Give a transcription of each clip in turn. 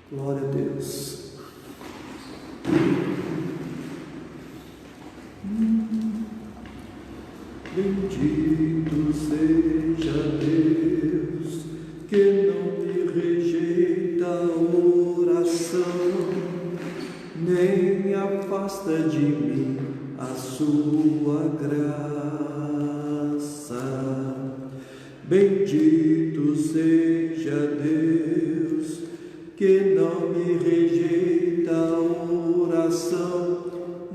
Glória a Deus. Bendito seja Deus, que não me rejeita a oração, nem afasta de mim a sua graça. Bendito seja Deus, que não me rejeita a oração,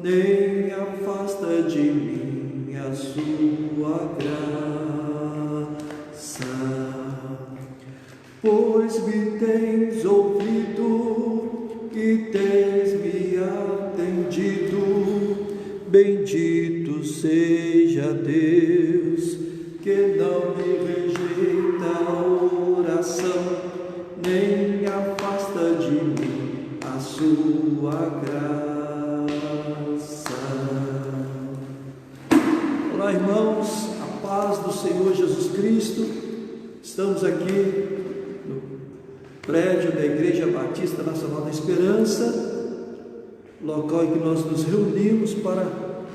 nem afasta de mim a sua graça. Pois me tens ouvido e tens me atendido. Bendito seja Deus, que não me rejeita a oração, nem afasta de mim a sua graça. Olá, irmãos, a paz do Senhor Jesus Cristo. Estamos aqui no prédio da Igreja Batista Nacional da Esperança, local em que nós nos reunimos para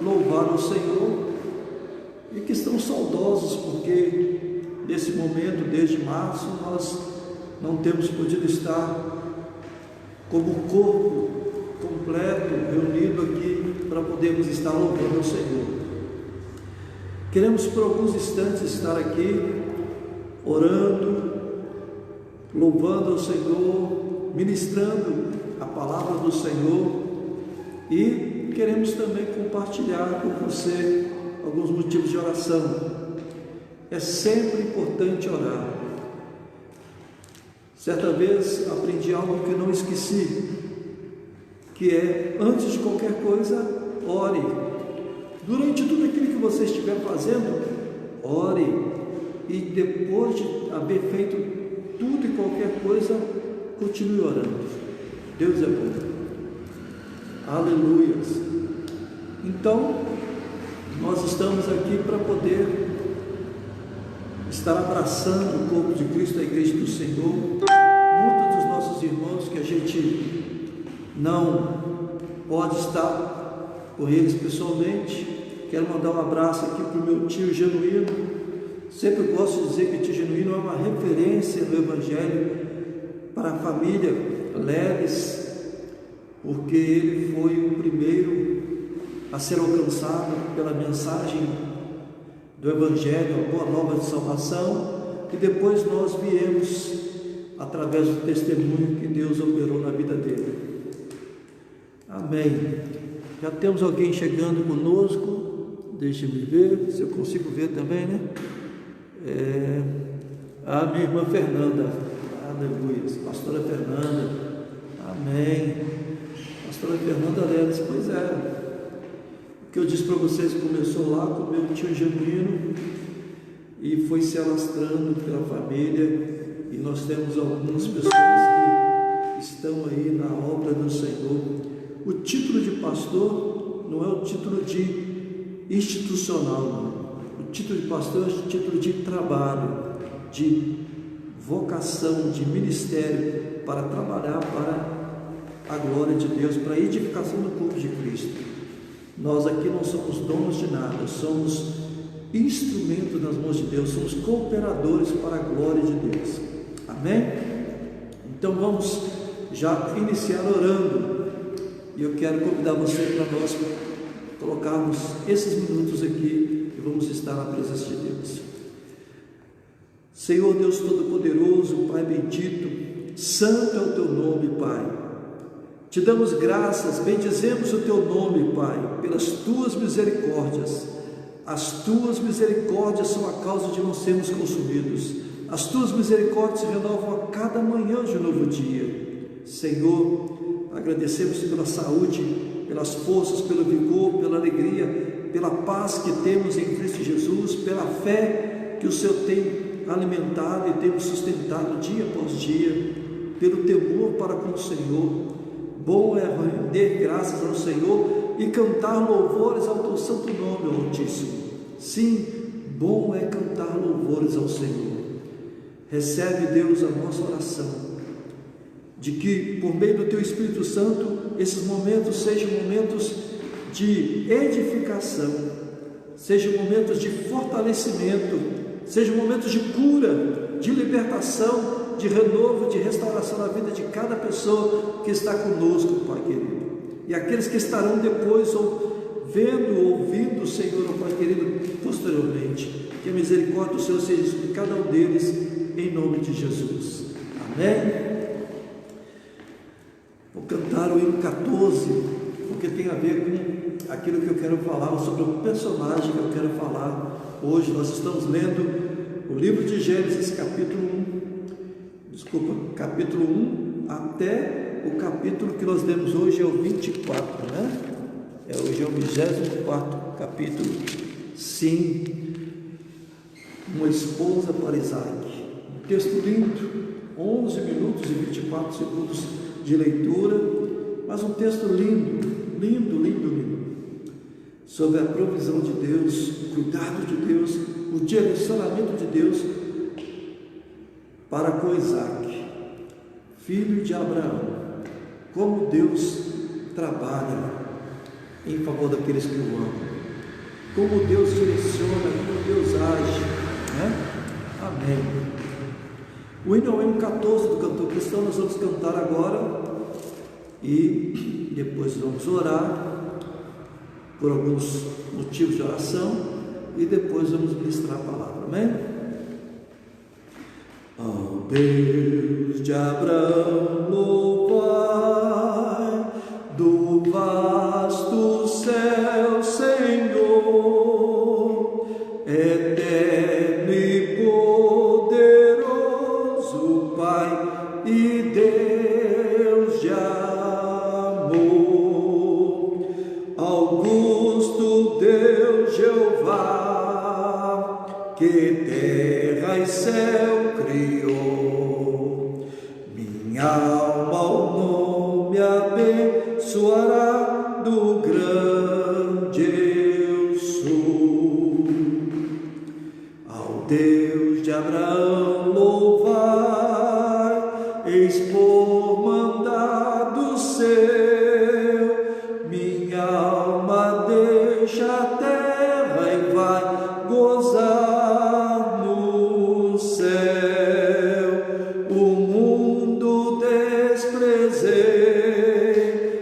louvar o Senhor, e que estamos saudosos porque nesse momento, desde março, nós não temos podido estar como corpo completo, reunido aqui para podermos estar louvando o Senhor. Queremos por alguns instantes estar aqui orando, louvando ao Senhor, ministrando a palavra do Senhor, e queremos também compartilhar com você alguns motivos de oração. É sempre importante orar. Certa vez aprendi algo que não esqueci, que é: antes de qualquer coisa, ore. Durante tudo aquilo que você estiver fazendo, ore. E depois de haver feito tudo e qualquer coisa, continue orando. Deus é bom. Aleluia. Então, nós estamos aqui para poder estar abraçando o corpo de Cristo, a igreja do Senhor. Muitos dos nossos irmãos que a gente não pode estar com eles pessoalmente. Quero mandar um abraço aqui para o meu tio Genuíno. Sempre gosto de dizer que tio Genuíno é uma referência no Evangelho para a família Leves, porque ele foi o primeiro a ser alcançado pela mensagem do Evangelho, a boa nova de salvação, e depois nós viemos através do testemunho que Deus operou na vida dele. Amém. Já temos alguém chegando conosco. Deixe-me ver se eu consigo ver também, né? A minha irmã Fernanda. Aleluia. Pastora Fernanda. Amém. Pastora Fernanda Leves. Pois é. O que eu disse para vocês começou lá com o meu tio Genuíno e foi se alastrando pela família, e nós temos algumas pessoas que estão aí na obra do Senhor. O título de pastor não é o título de institucional, não. O título de pastor é o título de trabalho, de vocação, de ministério, para trabalhar para a glória de Deus, para a edificação do corpo de Cristo. Nós aqui não somos donos de nada, somos instrumentos nas mãos de Deus, somos cooperadores para a glória de Deus. Amém? Então vamos já iniciar orando, e eu quero convidar você para nós colocarmos esses minutos aqui e vamos estar na presença de Deus. Senhor Deus Todo-Poderoso, Pai bendito, santo é o teu nome, Pai. Te damos graças, bendizemos o teu nome, Pai, pelas tuas misericórdias. As tuas misericórdias são a causa de não sermos consumidos. As tuas misericórdias se renovam a cada manhã de um novo dia. Senhor, agradecemos pela saúde, pelas forças, pelo vigor, pela alegria, pela paz que temos em Cristo Jesus, pela fé que o Senhor tem alimentado e temos sustentado dia após dia, pelo temor para com o Senhor. Bom é render graças ao Senhor e cantar louvores ao teu santo nome, Altíssimo. Sim, bom é cantar louvores ao Senhor. Recebe, Deus, a nossa oração de que por meio do Teu Espírito Santo, esses momentos sejam momentos de edificação, sejam momentos de fortalecimento, sejam momentos de cura, de libertação, de renovo, de restauração na vida de cada pessoa que está conosco, Pai querido. E aqueles que estarão depois vendo, ouvindo o Senhor, Pai querido, posteriormente. Que a misericórdia do Senhor seja sobre cada um deles, em nome de Jesus. Amém? Vou cantar o hino 14, porque tem a ver com aquilo que eu quero falar, sobre o personagem que eu quero falar hoje. Nós estamos lendo o livro de Gênesis, capítulo 1 até o capítulo que nós lemos hoje, é o 24, né? Hoje é o 24º capítulo. Sim, uma esposa para Isaac. Um texto lindo, 11 minutos e 24 segundos de leitura, mas um texto lindo, lindo, lindo, lindo, sobre a provisão de Deus, o cuidado de Deus, o direcionamento de Deus para com Isaac, filho de Abraão. Como Deus trabalha em favor daqueles que o amam, como Deus direciona, como Deus age, né? Amém. O hino é o hino 14 do cantor cristão. Nós vamos cantar agora e depois vamos orar por alguns motivos de oração e depois vamos ministrar a palavra. Amém? Ao Deus de Abraão louvai, do vasto céu, Senhor, eterno e poderoso Pai e Deus de amor, augusto Deus Jeová, que terra e céu criou. Minha alma ao nome abençoará, do grande eu sou. Ao Deus de Abraão louvai, eis por mandado seu, minha alma deixa a terra e vai gozar no céu. O mundo desprezei,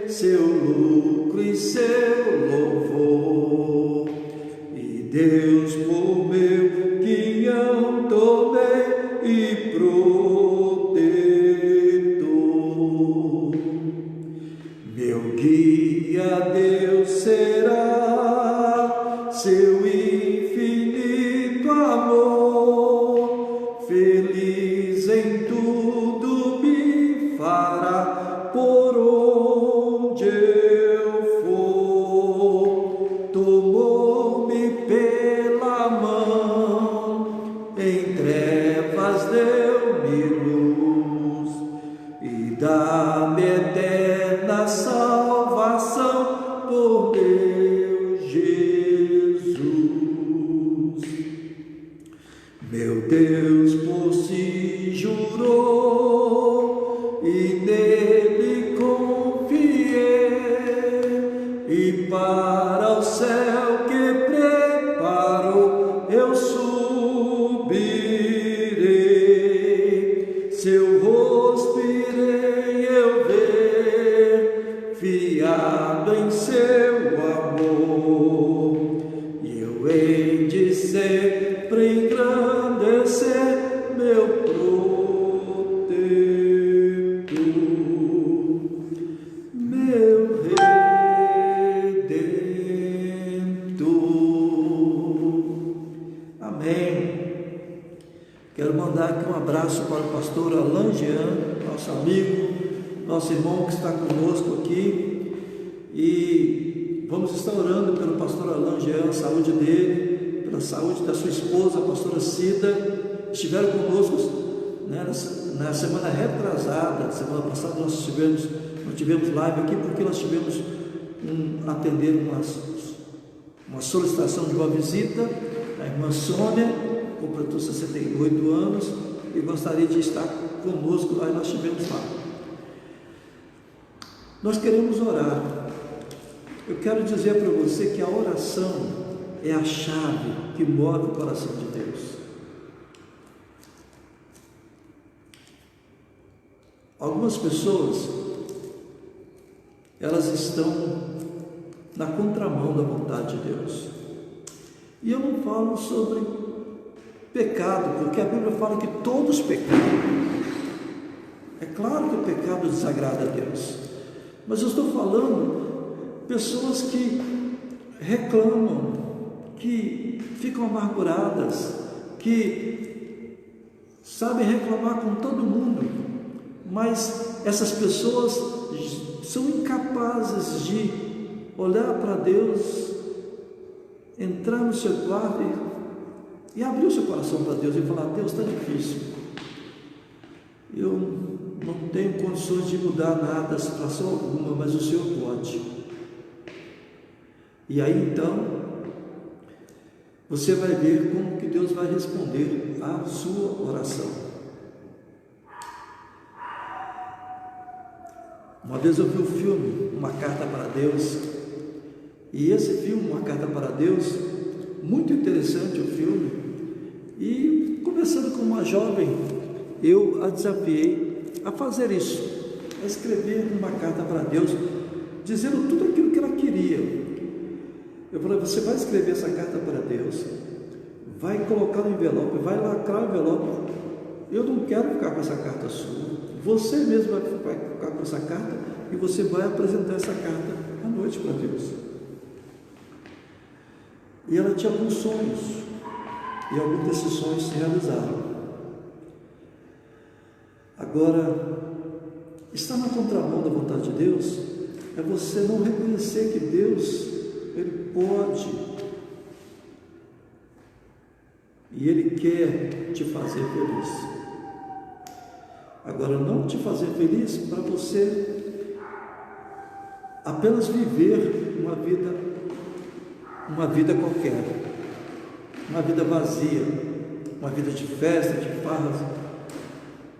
seu lucro e seu louvor, e Deus por meu guião tomei e protetor. Meu guia Deus será, seu infinito amor, feliz em tudo me fará por onde eu for. Tomou-me pela mão, em trevas deu-me luz, e dá-me eterna salvação por meu Jesus. Meu Deus por si jurou, e nele confiei, e para o céu que preparou eu subirei. Seu rosto irei eu ver, fiado em seu amor, e eu hei de sempre engrandecer meu protetor, meu Redentor. Amém. Quero mandar aqui um abraço para o pastor Alain Jean, nosso amigo, nosso irmão que está conosco aqui, e vamos estar orando pelo pastor Alain Jean, a saúde dele, pela saúde da sua esposa, a pastora Cida. Estiveram conosco, né, na semana retrasada, semana passada não tivemos live aqui porque nós tivemos atender uma solicitação de uma visita. A irmã Sônia completou 68 anos e gostaria de estar conosco, aí nós estivemos lá. Nós queremos orar. Eu quero dizer para você que a oração é a chave que move o coração de Deus. Algumas pessoas, elas estão na contramão da vontade de Deus. E eu não falo sobre pecado, porque a Bíblia fala que todos pecaram. É claro que o pecado desagrada a Deus, mas eu estou falando pessoas que reclamam, que ficam amarguradas, que sabem reclamar com todo mundo, mas essas pessoas são incapazes de olhar para Deus, entrar no seu quarto e abrir o seu coração para Deus e falar: Deus, está difícil, eu não tenho condições de mudar nada, a situação alguma, mas o Senhor pode. E aí então você vai ver como que Deus vai responder à sua oração. Uma vez eu vi o filme Uma Carta para Deus, e esse filme, Uma Carta para Deus, muito interessante o filme, e conversando com uma jovem, eu a desafiei a fazer isso, a escrever uma carta para Deus, dizendo tudo aquilo que ela queria. Eu falei: você vai escrever essa carta para Deus, vai colocar no envelope, vai lacrar o envelope, eu não quero ficar com essa carta sua, você mesmo vai ficar com essa carta e você vai apresentar essa carta à noite para Deus. E ela tinha alguns sonhos, e alguns desses sonhos se realizaram. Agora, estar na contramão da vontade de Deus é você não reconhecer que Deus, Ele pode e Ele quer te fazer feliz. Agora, não te fazer feliz para você apenas viver uma vida qualquer, uma vida vazia, uma vida de festa, de farras.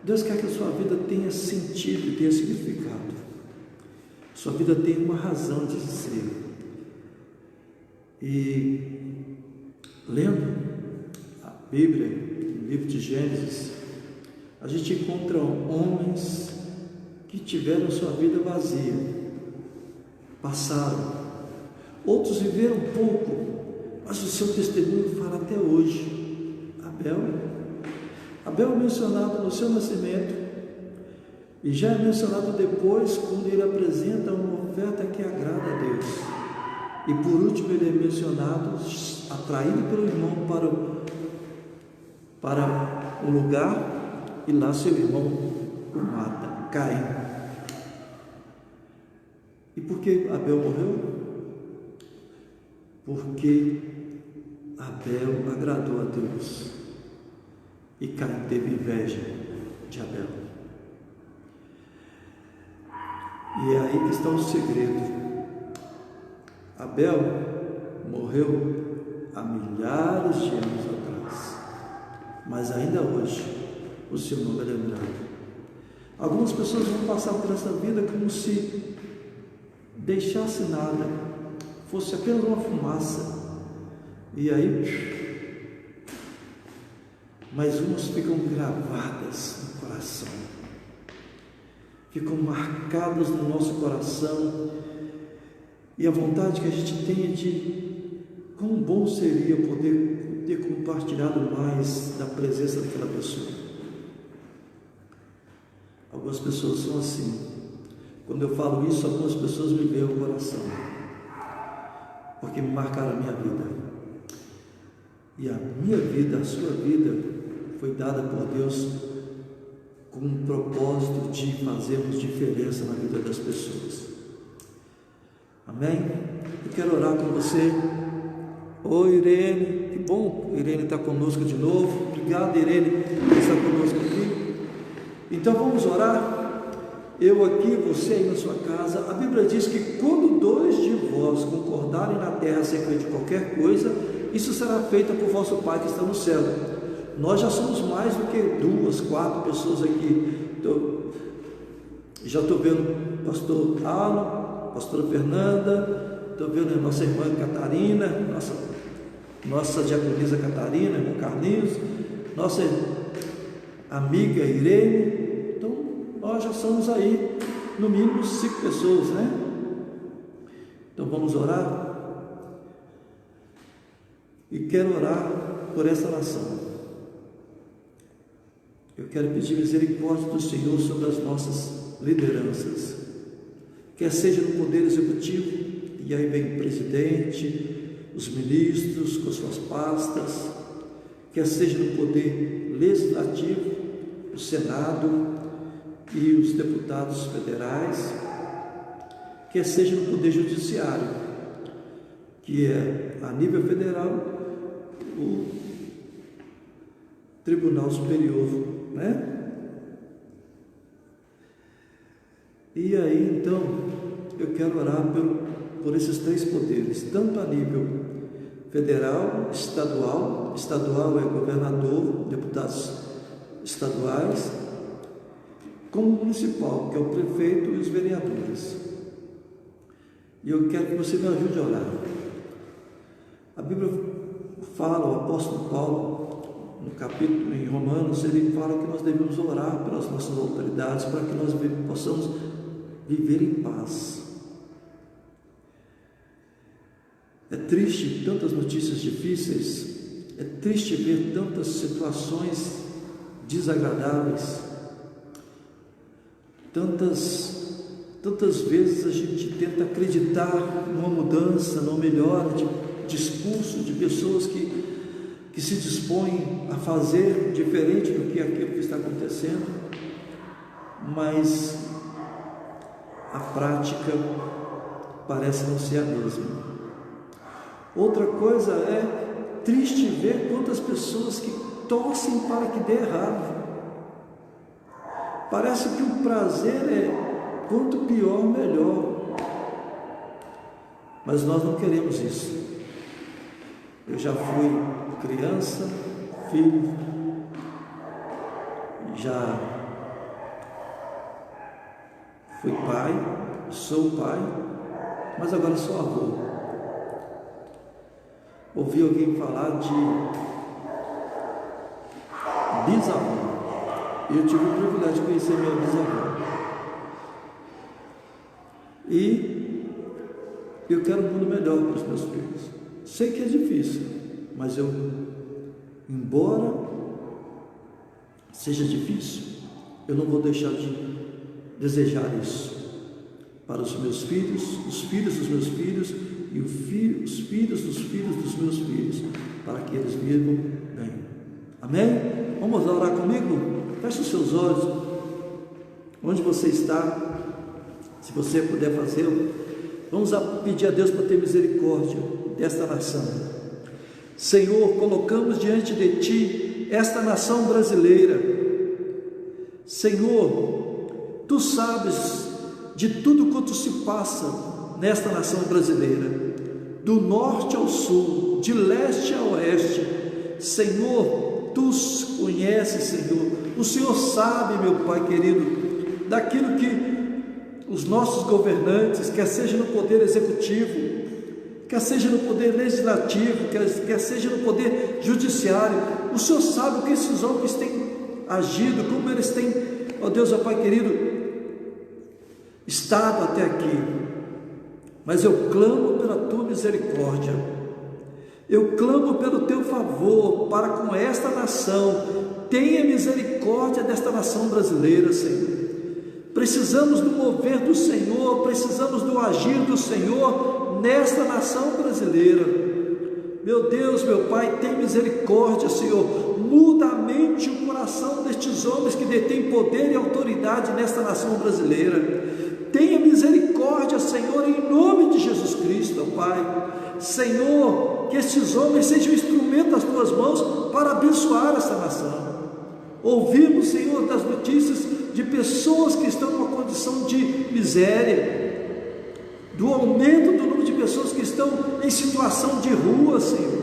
Deus quer que a sua vida tenha sentido, tenha significado. Sua vida tenha uma razão de ser. E lendo a Bíblia, no livro de Gênesis, a gente encontra homens que tiveram sua vida vazia, passaram. Outros viveram pouco, mas o seu testemunho fala até hoje. Abel é mencionado no seu nascimento e já é mencionado depois, quando ele apresenta uma oferta que agrada a Deus. E por último ele é mencionado atraído pelo irmão para o lugar, e lá seu irmão o mata, Caim. E por que Abel morreu? Porque Abel agradou a Deus e Caim teve inveja de Abel. E é aí que está o segredo. Abel morreu há milhares de anos atrás, mas ainda hoje o seu nome é lembrado. Algumas pessoas vão passar por essa vida como se deixasse nada, fosse apenas uma fumaça, e aí, mas umas ficam gravadas no coração, ficam marcadas no nosso coração, e a vontade que a gente tem é de, quão bom seria poder ter compartilhado mais da presença daquela pessoa. Algumas pessoas são assim. Quando eu falo isso, algumas pessoas me veem o coração, porque me marcaram a minha vida. E a minha vida, a sua vida, foi dada por Deus com um propósito de fazermos diferença na vida das pessoas. Amém? Eu quero orar com você. Oi, Irene, que bom, Irene está conosco de novo. Obrigado, Irene, por estar conosco aqui. Então vamos orar. Eu aqui, você aí na sua casa. A Bíblia diz que quando 2 de vós concordarem na terra acerca de qualquer coisa, isso será feito por vosso Pai que está no céu. Nós já somos mais do que 2, 4 pessoas aqui. Então, Já estou vendo o pastor Alan, pastora Fernanda, estou vendo a nossa irmã Catarina, nossa diaconisa Catarina, irmão Carlinhos, nossa amiga Irene. Então nós já somos aí no mínimo 5 pessoas, né? Então vamos orar. E quero orar por essa nação. Eu quero pedir misericórdia do Senhor sobre as nossas lideranças, quer seja no poder executivo, e aí vem o presidente, os ministros com suas pastas, quer seja no poder legislativo, o Senado e os deputados federais, quer seja no poder judiciário, que é a nível federal o Tribunal Superior, né? E aí então eu quero orar por esses 3 poderes, tanto a nível federal, estadual é governador, deputados estaduais, como municipal, que é o prefeito e os vereadores. E eu quero que você me ajude a orar. A Bíblia fala, o apóstolo Paulo, no capítulo em Romanos, ele fala que nós devemos orar pelas nossas autoridades, para que nós possamos viver em paz. É triste tantas notícias difíceis, é triste ver tantas situações desagradáveis, tantas vezes a gente tenta acreditar numa mudança, numa melhora de discurso de pessoas que se dispõem a fazer diferente do que aquilo que está acontecendo, mas a prática parece não ser a mesma. Outra coisa é triste ver quantas pessoas que torcem para que dê errado. Parece que o prazer é quanto pior, melhor. Mas nós não queremos isso. Eu já fui criança, filho, já fui pai, sou pai, mas agora sou avô. Ouvi alguém falar de bisavô. Eu tive o privilégio de conhecer meu bisavô. E eu quero um mundo melhor para os meus filhos. Sei que é difícil, mas embora seja difícil, eu não vou deixar de desejar isso para os meus filhos, os filhos dos meus filhos e os filhos dos filhos dos meus filhos, para que eles vivam bem. Amém? Vamos orar comigo? Feche os seus olhos, onde você está, se você puder fazê-lo. Vamos pedir a Deus para ter misericórdia desta nação. Senhor, colocamos diante de Ti esta nação brasileira. Senhor, Tu sabes de tudo quanto se passa nesta nação brasileira, do norte ao sul, de leste a oeste. Senhor, Tu conheces, Senhor. O Senhor sabe, meu Pai querido, daquilo que os nossos governantes, quer seja no poder executivo, quer seja no poder legislativo, quer seja no poder judiciário, o Senhor sabe o que esses homens têm agido, como eles têm, ó Deus, ó Pai querido, estado até aqui. Mas eu clamo pela Tua misericórdia, eu clamo pelo Teu favor para com esta nação. Tenha misericórdia desta nação brasileira, Senhor. Precisamos do mover do Senhor, precisamos do agir do Senhor nesta nação brasileira. Meu Deus, meu Pai, tem misericórdia, Senhor. Muda a mente e o coração destes homens que detêm poder e autoridade nesta nação brasileira. Tenha misericórdia, Senhor, em nome de Jesus Cristo, ó Pai. Senhor, que estes homens sejam instrumento das Tuas mãos para abençoar esta nação. Ouvimos, Senhor, das notícias de pessoas que estão numa condição de miséria, do aumento do número de pessoas que estão em situação de rua, Senhor,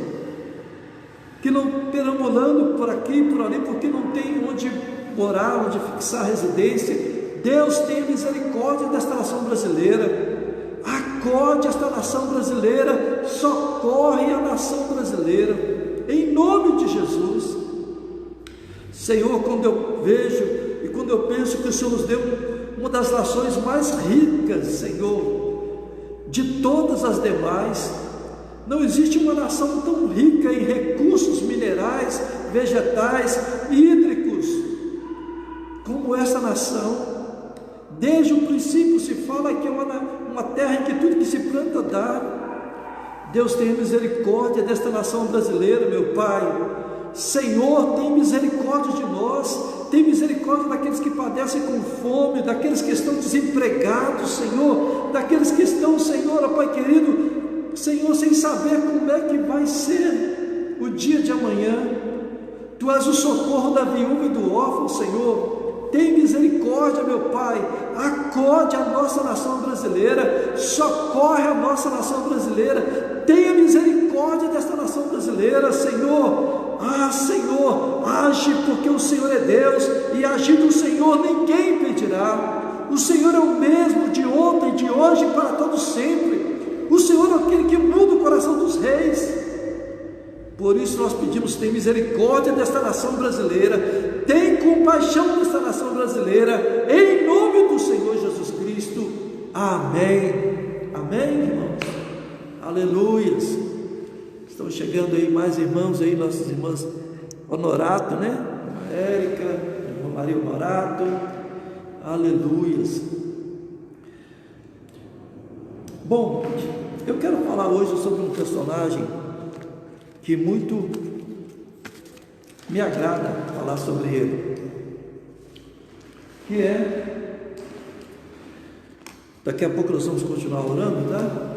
que não perambulando por aqui e por ali, porque não tem onde morar, onde fixar residência. Deus, tenha misericórdia desta nação brasileira, acode esta nação brasileira, socorre a nação brasileira, em nome de Jesus. Senhor, quando eu vejo e quando eu penso que o Senhor nos deu uma das nações mais ricas, Senhor, de todas as demais, não existe uma nação tão rica em recursos minerais, vegetais, hídricos, como essa nação. Desde o princípio se fala que é uma terra em que tudo que se planta dá. Deus, tenha misericórdia desta nação brasileira, meu Pai. Senhor, tem misericórdia de nós, tem misericórdia daqueles que padecem com fome, daqueles que estão desempregados, Senhor, daqueles que estão, Senhor, ó Pai querido, Senhor, sem saber como é que vai ser o dia de amanhã. Tu és o socorro da viúva e do órfão, Senhor. Tem misericórdia, meu Pai, acode a nossa nação brasileira, socorre a nossa nação brasileira, tenha misericórdia desta nação brasileira, Senhor. Senhor, age, porque o Senhor é Deus, e agindo o Senhor ninguém impedirá. O Senhor é o mesmo de ontem, de hoje e para todo sempre. O Senhor é aquele que muda o coração dos reis. Por isso nós pedimos, tem misericórdia desta nação brasileira, tem compaixão desta nação brasileira, em nome do Senhor Jesus Cristo. Amém. Amém, irmãos. Aleluias. Estão chegando aí mais irmãos aí, nossas irmãs Honorato, né? Érica, irmã Maria Honorato. Aleluias. Bom, eu quero falar hoje sobre um personagem que muito me agrada falar sobre ele, que é, daqui a pouco nós vamos continuar orando, tá?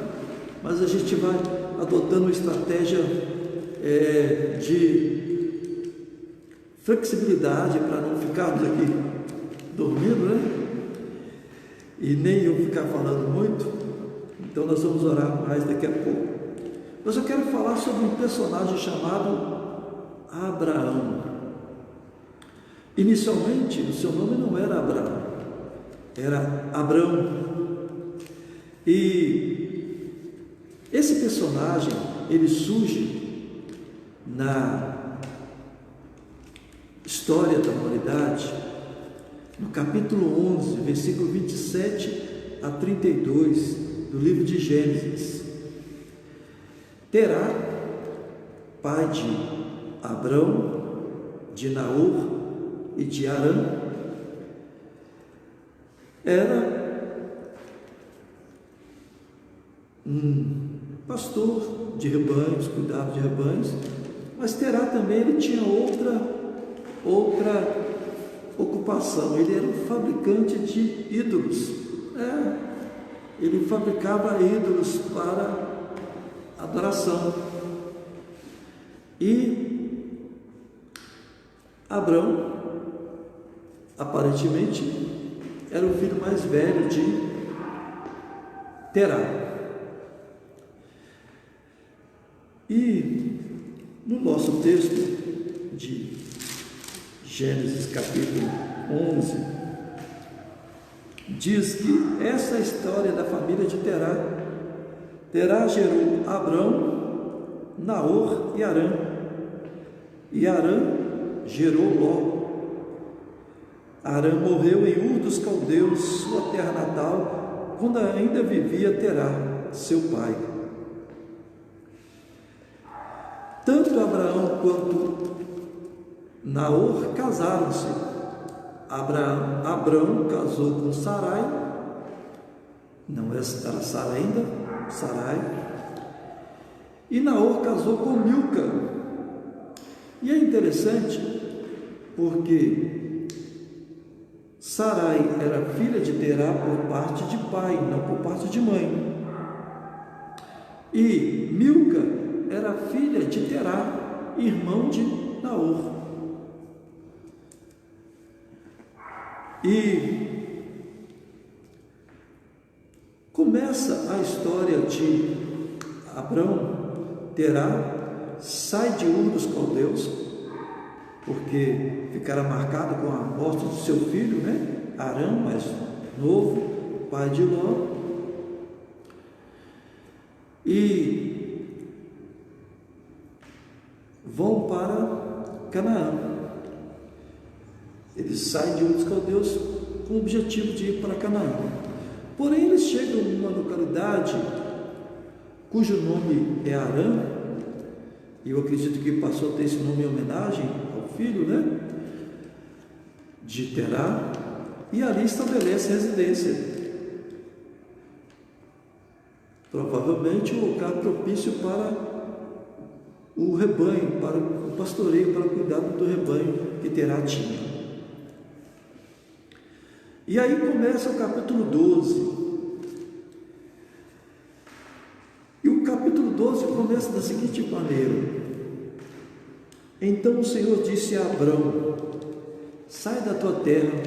Mas a gente vai adotando uma estratégia de flexibilidade para não ficarmos aqui dormindo, né? E nem eu ficar falando muito. Então nós vamos orar mais daqui a pouco. Mas eu quero falar sobre um personagem chamado Abraão. Inicialmente o seu nome não era Abraão, era Abrão. E esse personagem, ele surge na história da humanidade, no capítulo 11, versículo 27 a 32 do livro de Gênesis. Terá, pai de Abrão, de Naor e de Arã, era pastor de rebanhos, cuidava de rebanhos, mas Terá também, ele tinha outra ocupação. Ele era um fabricante de ídolos. Ele fabricava ídolos para adoração. E Abrão, aparentemente, era o filho mais velho de Terá. E no nosso texto de Gênesis capítulo 11, diz que essa é a história da família de Terá. Terá gerou Abrão, Naor e Arã. E Arã gerou Ló. Arã morreu em Ur dos Caldeus, sua terra natal, quando ainda vivia Terá, seu pai. Tanto Abraão quanto Naor casaram-se. Abrão casou com Sarai, não era Sara ainda, Sarai, e Naor casou com Milca. E é interessante porque Sarai era filha de Terá por parte de pai, não por parte de mãe, e Milca era filha de Terá, irmão de Naor. E começa a história de Abrão. Terá sai de Ur dos Caldeus, porque ficará marcado com a morte do seu filho, né? Arã, mais novo, pai de Ló, e vão para Canaã. Eles saem de Ur dos Caldeus com o objetivo de ir para Canaã. Porém, eles chegam em uma localidade cujo nome é Arã, e eu acredito que passou a ter esse nome em homenagem ao filho, né, de Terá, e ali estabelece residência. Provavelmente um lugar propício para o rebanho, para o pastoreio, para o cuidado do rebanho que Terá tinha. E aí começa o capítulo 12. E o capítulo 12 começa da seguinte maneira: Então o Senhor disse a Abrão: sai da tua terra,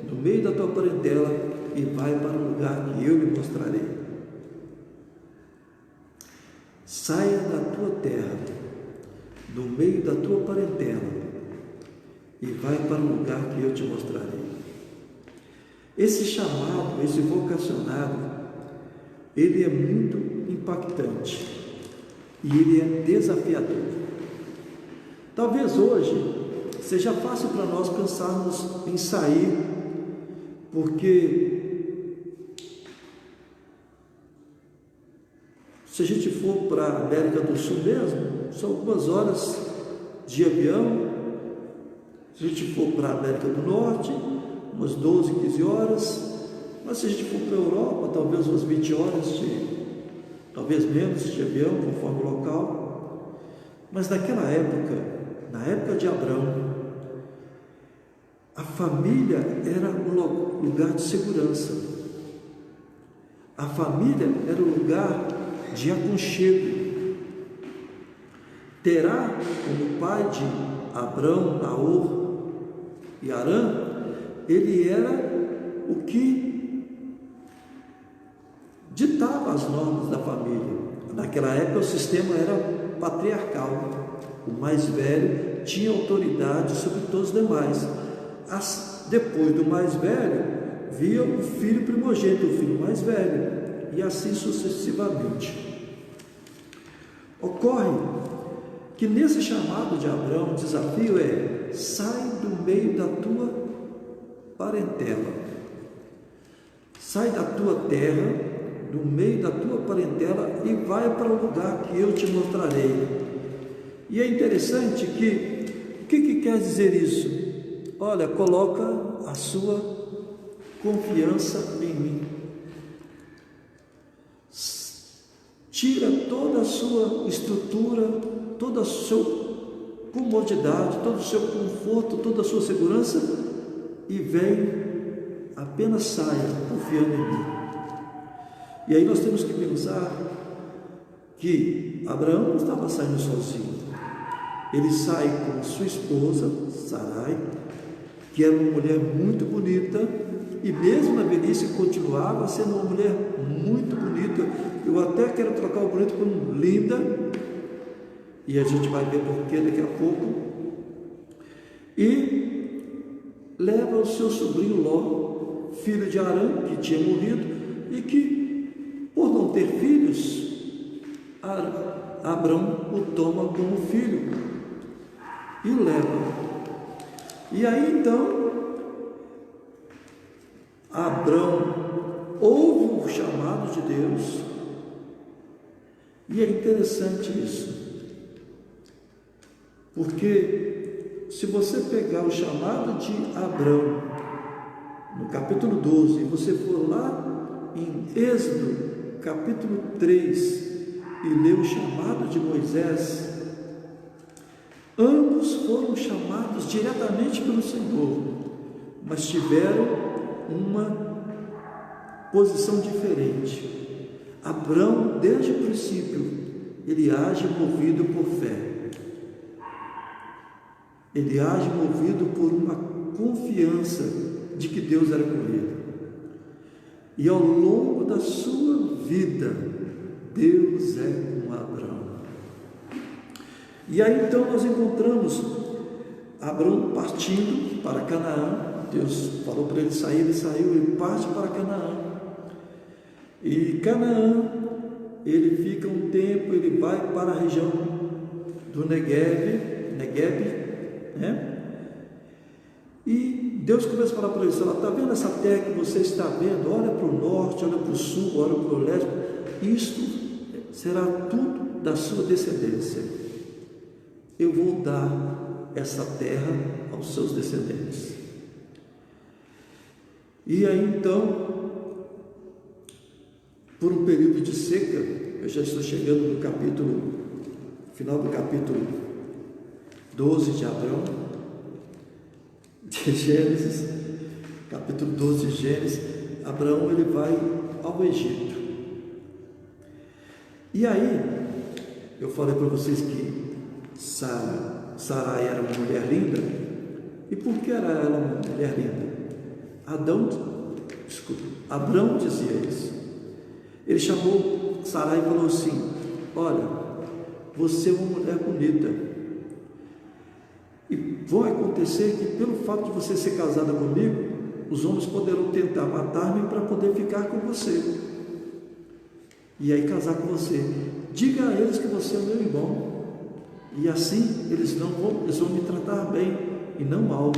do meio da tua parentela, e vai para o lugar que eu lhe mostrarei. Saia da tua terra, do meio da tua parentela, e vai para o lugar que eu te mostrarei. Esse chamado, esse vocacionado, ele é muito impactante e ele é desafiador. Talvez hoje seja fácil para nós pensarmos em sair, porque se a gente for para a América do Sul mesmo, são algumas horas de avião. Se a gente for para a América do Norte, umas 12, 15 horas, mas se a gente for para a Europa, talvez umas 20 horas, talvez menos de avião, conforme o local. Mas naquela época, na época de Abrão, a família era um lugar de segurança, a família era um lugar de aconchego. Terá, como pai de Abrão, Naor e Arã, ele era o que ditava as normas da família. Naquela época o sistema era patriarcal, o mais velho tinha autoridade sobre todos os demais. Depois do mais velho, via o filho primogênito, o filho mais velho, e assim sucessivamente. Ocorre que nesse chamado de Abrão, o desafio é: sai do meio da tua parentela, sai da tua terra, do meio da tua parentela, e vai para o lugar que eu te mostrarei. E é interessante que, o que quer dizer isso? Olha, coloca a sua confiança em mim, tira toda a sua estrutura, toda a sua comodidade, todo o seu conforto, toda a sua segurança, e vem, apenas saia confiando em mim. E aí nós temos que pensar que Abraão não estava saindo sozinho. Ele sai com sua esposa Sarai, que era uma mulher muito bonita, e mesmo na velhice continuava sendo uma mulher muito bonita. Eu até quero trocar o bonito por linda, e a gente vai ver porquê daqui a pouco. E leva o seu sobrinho Ló, filho de Arã, que tinha morrido, e que, por não ter filhos, Abrão o toma como filho e o leva. E aí então Abrão ouve o chamado de Deus, e é interessante isso, porque se você pegar o chamado de Abrão no capítulo 12, e você for lá em Êxodo capítulo 3 e ler o chamado de Moisés, ambos foram chamados diretamente pelo Senhor, mas tiveram uma posição diferente. Abrão, desde o princípio, ele age movido por fé, ele age movido por uma confiança de que Deus era com ele, e ao longo da sua vida, Deus é com Abrão. E aí então nós encontramos Abrão partindo para Canaã, Deus falou para ele sair, ele saiu, ele parte para Canaã. E Canaã, ele fica um tempo, ele vai para a região do Negueb, né? E Deus começa a falar para ele: está vendo essa terra que você está vendo? Olha para o norte, olha para o sul, olha para o leste. Isto será tudo da sua descendência. Eu vou dar essa terra aos seus descendentes. E aí então, por um período de seca, eu já estou chegando no final do capítulo 12 de Abrão, de Gênesis, capítulo 12 de Gênesis. Abraão, ele vai ao Egito. E aí, eu falei para vocês que Sarai era uma mulher linda. E por que era ela uma mulher linda? Abrão dizia isso. Ele chamou Sarai e falou assim: olha, você é uma mulher bonita, e vai acontecer que pelo fato de você ser casada comigo, os homens poderão tentar matar-me para poder ficar com você, e aí casar com você. Diga a eles que você é meu irmão, e assim eles vão me tratar bem e não mal.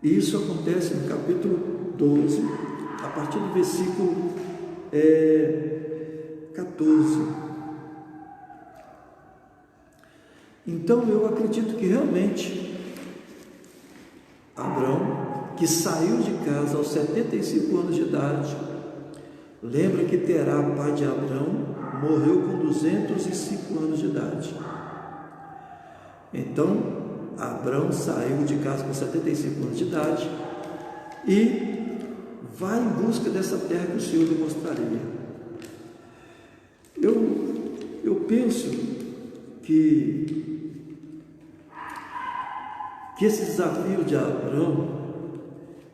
E isso acontece no capítulo 12, a partir do versículo 14. Então eu acredito que realmente Abrão, que saiu de casa aos 75 anos de idade, lembra que Terá, pai de Abrão, morreu com 205 anos de idade. Então Abrão saiu de casa com 75 anos de idade e vai em busca dessa terra que o Senhor lhe mostraria. Eu penso que esse desafio de Abrão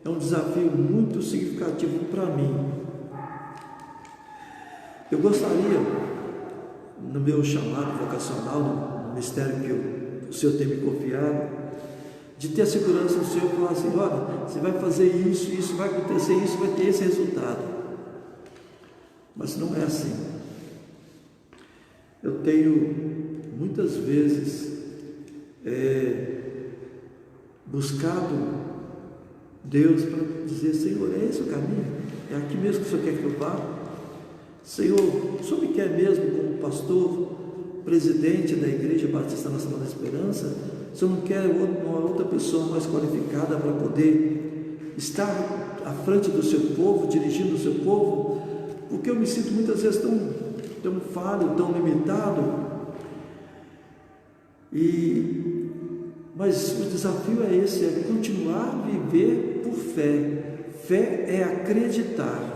é um desafio muito significativo para mim. Eu gostaria, no meu chamado vocacional, no ministério que o Senhor tem me confiado, de ter a segurança do Senhor, falar assim: olha, você vai fazer isso, isso vai acontecer, isso vai ter esse resultado. Mas não é assim. Eu tenho muitas vezes buscado Deus para dizer: Senhor, é esse o caminho? É aqui mesmo que o Senhor quer que eu vá? Senhor, o Senhor me quer mesmo como pastor, presidente da Igreja Batista Nacional da Esperança? O Senhor não quer uma outra pessoa mais qualificada para poder estar à frente do seu povo, dirigindo o seu povo? Porque eu me sinto muitas vezes tão falho, tão limitado. Mas o desafio é esse, é continuar a viver por fé. Fé é acreditar.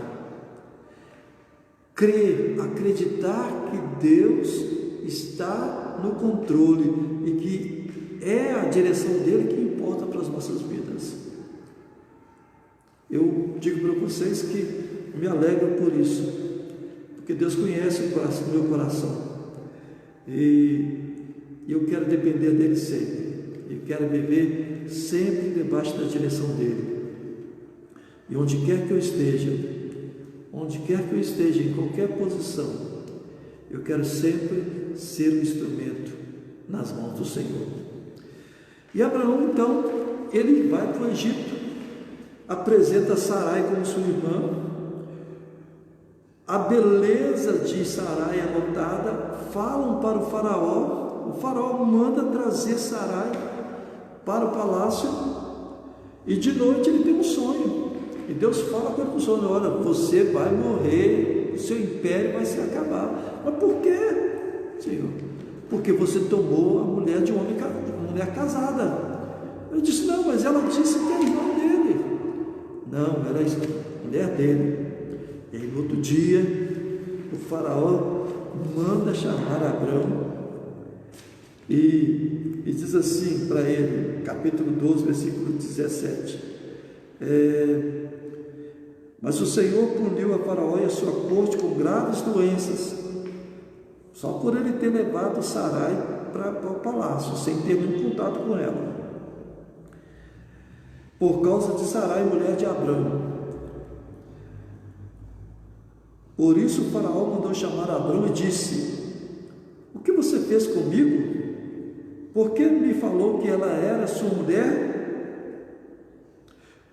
Crer, acreditar que Deus está no controle e que é a direção dele que importa para as nossas vidas. Eu digo para vocês que me alegro por isso, porque Deus conhece o meu coração e eu quero depender dele sempre, eu quero viver sempre debaixo da direção dele. E onde quer que eu esteja, em qualquer posição, eu quero sempre ser um instrumento nas mãos do Senhor. E Abraão, então, ele vai para o Egito, apresenta Sarai como sua irmã. A beleza de Sarai é notada, falam para o faraó manda trazer Sarai para o palácio, e de noite ele tem um sonho, e Deus fala com ele no sonho: olha, você vai morrer, o seu império vai se acabar. Mas por quê, Senhor? Porque você tomou a mulher de uma mulher casada. Eu disse: não, mas ela disse que é irmã dele. Não, era a mulher dele. E aí no outro dia, o faraó manda chamar Abrão e diz assim para ele, capítulo 12, versículo 17: mas o Senhor puniu a Faraó e a sua corte com graves doenças, só por ele ter levado Sarai para o palácio, sem ter nenhum contato com ela. por causa de Sarai, mulher de Abrão. Por isso o faraó mandou chamar Abrão e disse: o que você fez comigo? Por que me falou que ela era sua mulher?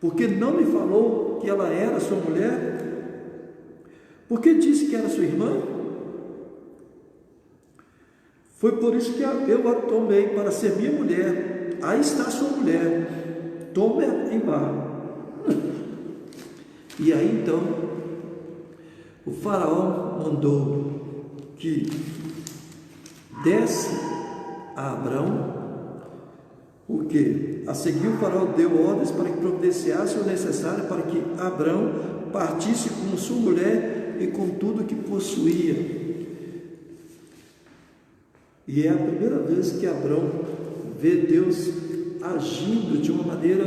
Por que não me falou que ela era sua mulher? Por que disse que era sua irmã? Foi por isso que eu a tomei para ser minha mulher. Aí está sua mulher, tome-a em vá. E aí então o faraó mandou que desse a Abrão, o que? A seguir o faraó deu ordens para que providenciasse o necessário para que Abrão partisse com sua mulher e com tudo que possuía. E é a primeira vez que Abrão vê Deus agindo de uma maneira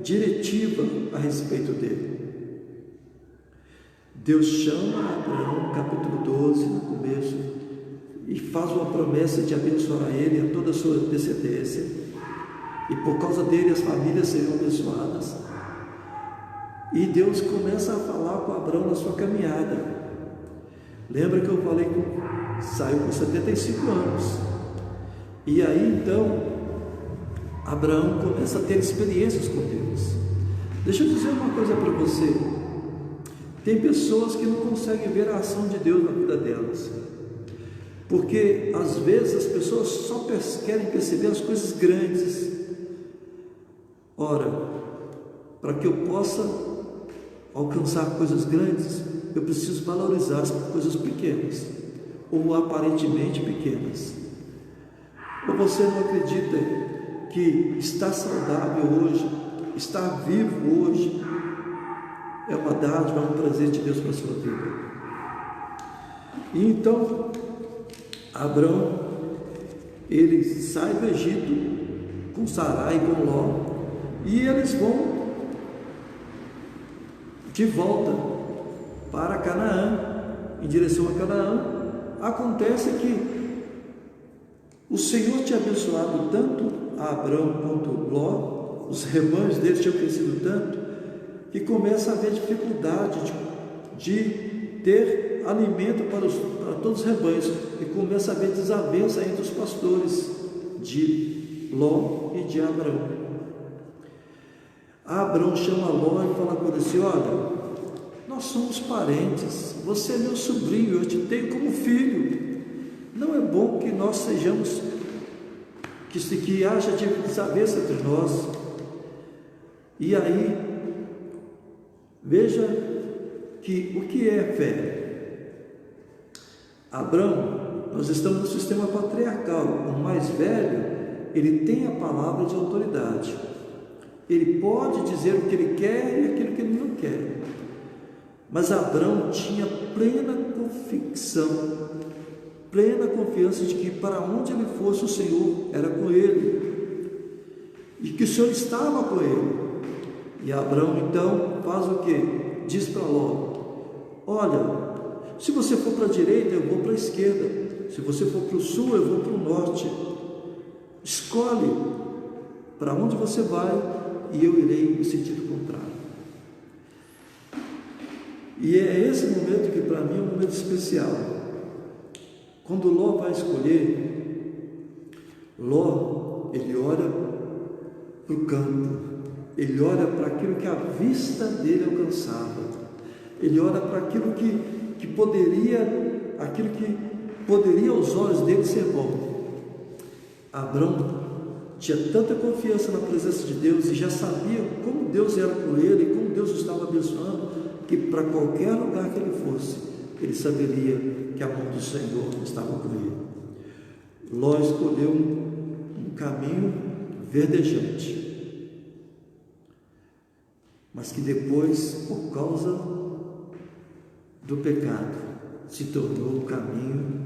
diretiva a respeito dele. Deus chama Abraão, capítulo 12, no começo, e faz uma promessa de abençoar ele e a toda a sua descendência, e por causa dele as famílias seriam abençoadas. E Deus começa a falar com Abraão na sua caminhada. Lembra que eu falei que saiu com 75 anos, e aí então Abraão começa a ter experiências com Deus. Deixa eu dizer uma coisa para você: tem pessoas que não conseguem ver a ação de Deus na vida delas, porque às vezes as pessoas só querem perceber as coisas grandes. Ora, para que eu possa alcançar coisas grandes, eu preciso valorizar as coisas pequenas, ou aparentemente pequenas. Ou você não acredita que estar saudável hoje, estar vivo hoje, é uma dádiva, é um presente de Deus para a sua vida? E então Abrão, ele sai do Egito com Sarai e com Ló, e eles vão de volta para Canaã, em direção a Canaã. Acontece que o Senhor tinha abençoado tanto a Abrão quanto Ló, os rebanhos deles tinham crescido tanto, que começa a haver dificuldade de ter alimento para todos os rebanhos, e começa a haver desavença entre os pastores de Ló e de Abrão. Abrão chama Ló e fala com ele assim: olha, nós somos parentes, você é meu sobrinho, eu te tenho como filho, não é bom que nós sejamos, que haja desavença entre nós. E aí, veja que o que é fé? Abrão, nós estamos no sistema patriarcal, o mais velho, ele tem a palavra de autoridade, ele pode dizer o que ele quer e aquilo que ele não quer. Mas Abrão tinha plena convicção, plena confiança de que para onde ele fosse, o Senhor era com ele, e que o Senhor estava com ele. E Abrão então faz o que? Diz para Ló: olha, se você for para a direita, eu vou para a esquerda, se você for para o sul, eu vou para o norte, escolhe para onde você vai e eu irei no sentido contrário. E é esse momento que para mim é um momento especial. Quando Ló vai escolher, Ló, ele olha para o campo, ele olha para aquilo que a vista dele alcançava, ele olha para aquilo que poderia aos olhos dele ser bom. Abrão tinha tanta confiança na presença de Deus e já sabia como Deus era com ele e como Deus o estava abençoando, que para qualquer lugar que ele fosse, ele saberia que a mão do Senhor estava com ele. Ló escolheu um caminho verdejante, mas que depois, por causa do pecado, se tornou um caminho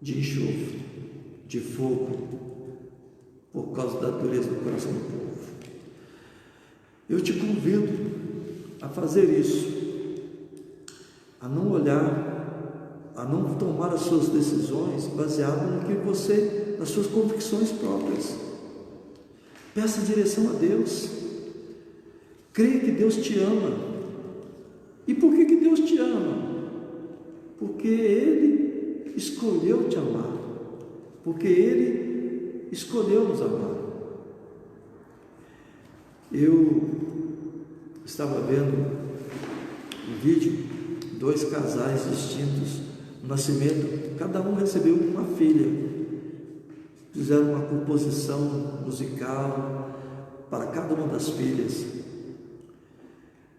de enxofre, de fogo, por causa da dureza do coração do povo. Eu te convido a fazer isso, a não olhar, a não tomar as suas decisões baseadas no que você, nas suas convicções próprias. Peça direção a Deus. Creia que Deus te ama. E por que Deus te ama? Porque Ele escolheu te amar. Porque Ele escolheu nos amar. Eu estava vendo um vídeo, 2 casais distintos, no nascimento, cada um recebeu uma filha. Fizeram uma composição musical para cada uma das filhas.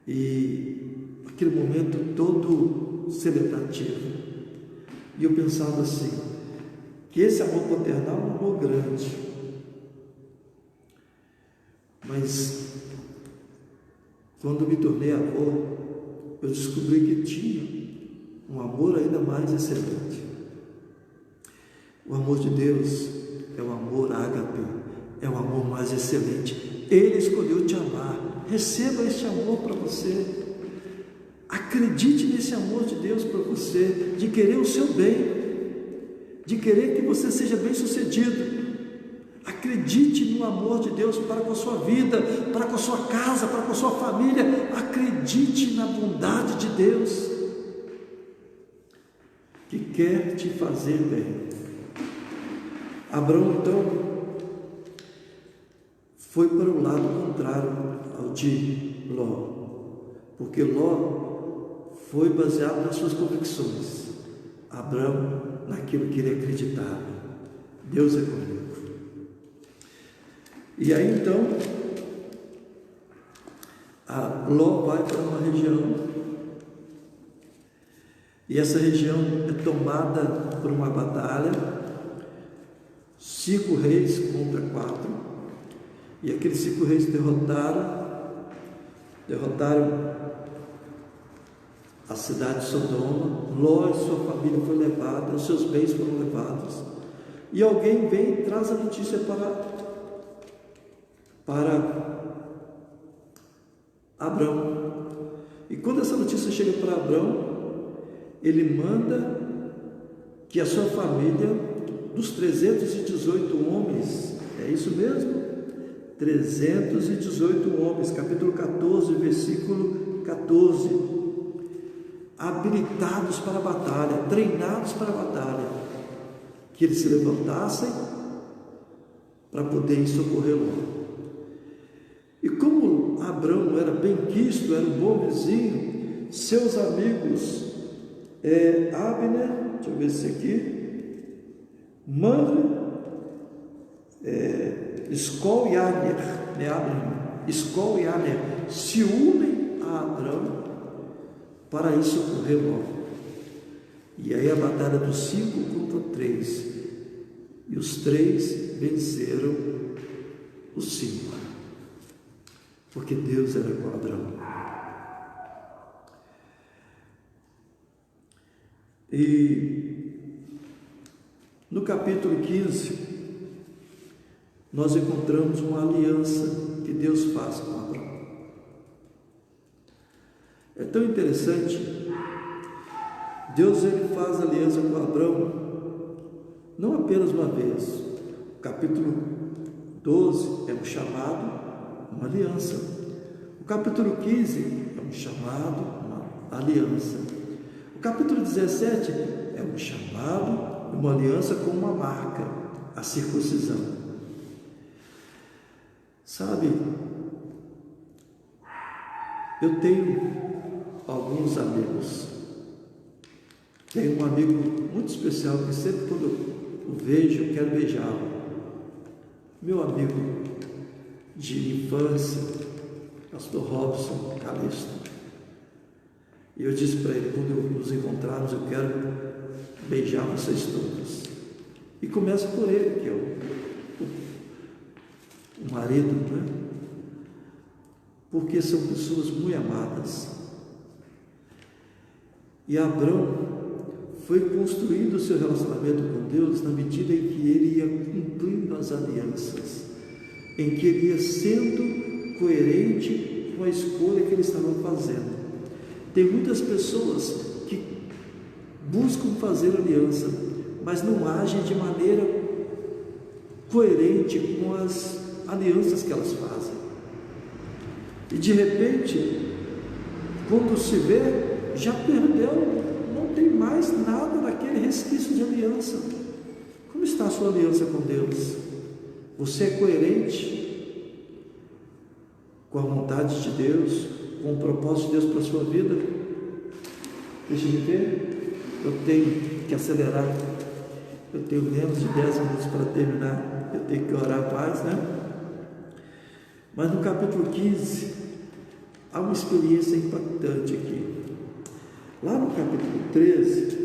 E aquele momento todo celebrativo. E eu pensava assim, que esse amor paternal é um amor grande. Mas quando me tornei avô, eu descobri que tinha um amor ainda mais excelente. O amor de Deus é o amor ágape, é o amor mais excelente. Ele escolheu te amar. Receba este amor para você. Acredite nesse amor de Deus para você, de querer o seu bem, de querer que você seja bem sucedido. Acredite no amor de Deus para com a sua vida, para com a sua casa, para com a sua família. Acredite na bondade de Deus, que quer te fazer bem. Abraão, então, foi para o lado contrário ao de Ló, porque Ló foi baseado nas suas convicções. Abraão, naquilo que ele acreditava. Deus é comigo. E aí então, Ló vai para uma região, e essa região é tomada por uma batalha, 5 reis contra 4, e aqueles 5 reis derrotaram a cidade de Sodoma. Ló e sua família foram levados, os seus bens foram levados, e alguém vem e traz a notícia para Abrão. E quando essa notícia chega para Abrão, ele manda que a sua família, dos 318 homens, é isso mesmo? 318 homens, capítulo 14, versículo 14, habilitados para a batalha, treinados para a batalha, que eles se levantassem para poder socorrer Ló. E como Abrão era bem quisto, era um bom vizinho, seus amigos Abner, deixa eu ver se aqui, Mamre, Escol e Aner, Escol e Aner, se unem a Abrão para ir socorrer Ló. E aí a batalha dos 5 contra 3, e os 3 venceram os 5. Porque Deus era com Abraão. E no capítulo 15, nós encontramos uma aliança que Deus faz com Abraão. É tão interessante, Deus ele faz aliança com Abraão, não apenas uma vez. O capítulo 12 é um chamado, uma aliança. O capítulo 15 é um chamado, uma aliança. O capítulo 17 é um chamado, uma aliança com uma marca, a circuncisão. Sabe, eu tenho alguns amigos. Tenho um amigo muito especial que sempre quando eu vejo, eu quero beijá-lo. Meu amigo de infância, pastor Robson Calixto. E eu disse para ele, quando nos encontrarmos, eu quero beijar vocês todos. E começa por ele, que é o marido, né? Porque são pessoas muito amadas. E Abrão foi construindo o seu relacionamento com Deus na medida em que ele ia cumprindo as alianças, em que ele ia sendo coerente com a escolha que ele estava fazendo. Tem muitas pessoas que buscam fazer aliança, mas não agem de maneira coerente com as alianças que elas fazem. E de repente, quando se vê, já perdeu, não tem mais nada daquele resquício de aliança. Como está a sua aliança com Deus? Você é coerente com a vontade de Deus, com o propósito de Deus para a sua vida? Deixa eu ver, eu tenho que acelerar, eu tenho menos de 10 minutos para terminar, eu tenho que orar mais, né? Mas no capítulo 15, há uma experiência impactante aqui. Lá no capítulo 13,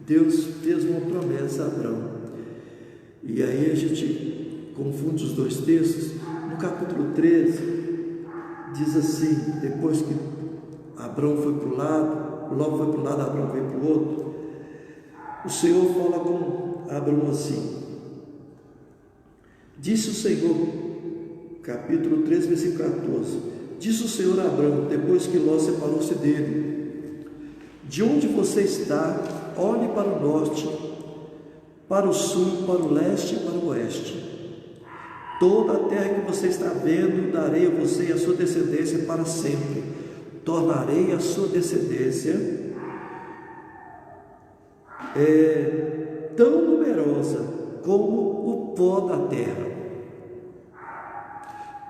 Deus fez uma promessa a Abraão. E aí a gente confunde os dois textos. No capítulo 13, diz assim, depois que Abraão foi para o lado, Ló foi para o lado, Abraão veio para o outro, o Senhor fala com Abraão assim, disse o Senhor, capítulo 13, versículo 14, disse o Senhor a Abraão, depois que Ló separou-se dele, de onde você está, olhe para o norte, para o sul, para o leste e para o oeste. Toda a terra que você está vendo, darei a você e a sua descendência para sempre. Tornarei a sua descendência tão numerosa como o pó da terra.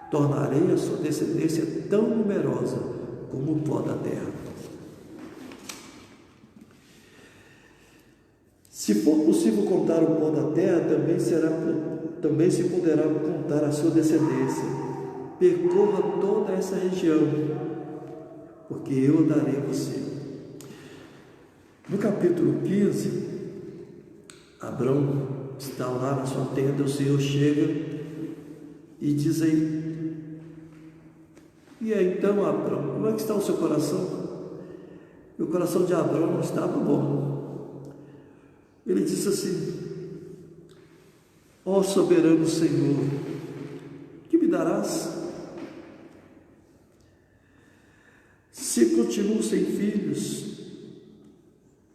Tornarei a sua descendência tão numerosa como o pó da terra. Se for possível contar o pó da terra, também se poderá contar a sua descendência. Percorra toda essa região, porque eu darei a você. No capítulo 15, Abraão está lá na sua tenda, o Senhor chega e diz aí, e aí então, Abraão, como é que está o seu coração? E o coração de Abraão não estava bom. Ele disse assim, ó soberano Senhor, que me darás? Se continuo sem filhos,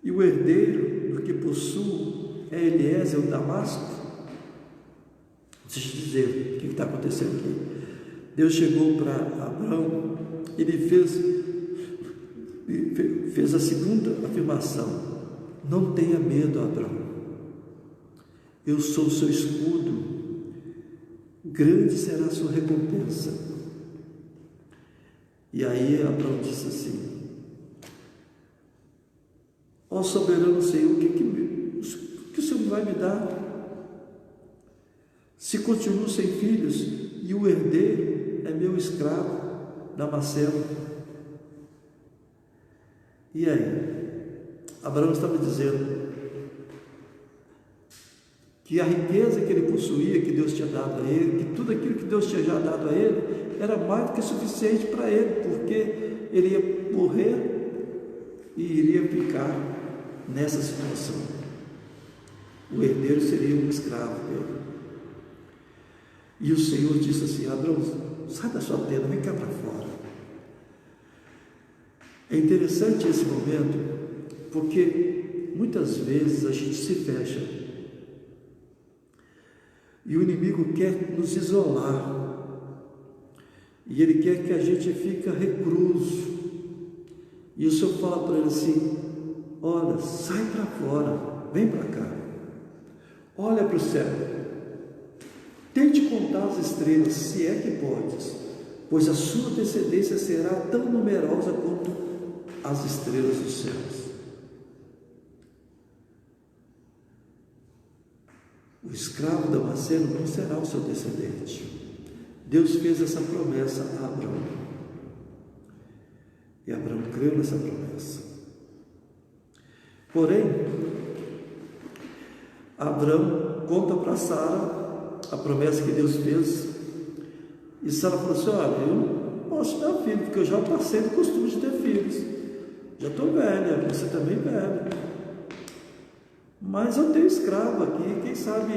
e o herdeiro do que possuo é Eliezer, o Damasco? Deixa eu te dizer o que está acontecendo aqui. Deus chegou para Abraão, ele fez a segunda afirmação, não tenha medo, Abraão, eu sou o seu escudo, grande será a sua recompensa. E aí Abraão disse assim, ó soberano Senhor, o que o Senhor vai me dar? Se continuo sem filhos e o herdeiro é meu escravo, Damasceno. E aí? Abraão estava dizendo que a riqueza que ele possuía, que Deus tinha dado a ele, que tudo aquilo que Deus tinha já dado a ele, era mais do que suficiente para ele, porque ele ia morrer e iria ficar nessa situação. O herdeiro seria um escravo dele. E o Senhor disse assim, Abraão, sai da sua tenda, vem cá para fora. É interessante esse momento, porque muitas vezes a gente se fecha e o inimigo quer nos isolar e ele quer que a gente fique recluso, e o Senhor fala para ele assim, olha, sai para fora, vem para cá, olha para o céu, tente contar as estrelas, se é que podes, pois a sua descendência será tão numerosa quanto as estrelas dos céus. O escravo Damasceno não será o seu descendente. Deus fez essa promessa a Abraão. E Abraão creu nessa promessa. Porém, Abraão conta para Sara a promessa que Deus fez. E Sara falou assim, olha, eu não posso dar filho, porque eu já passei do costume de ter filhos. Já estou velha, você também velho. Mas eu tenho escravo aqui, quem sabe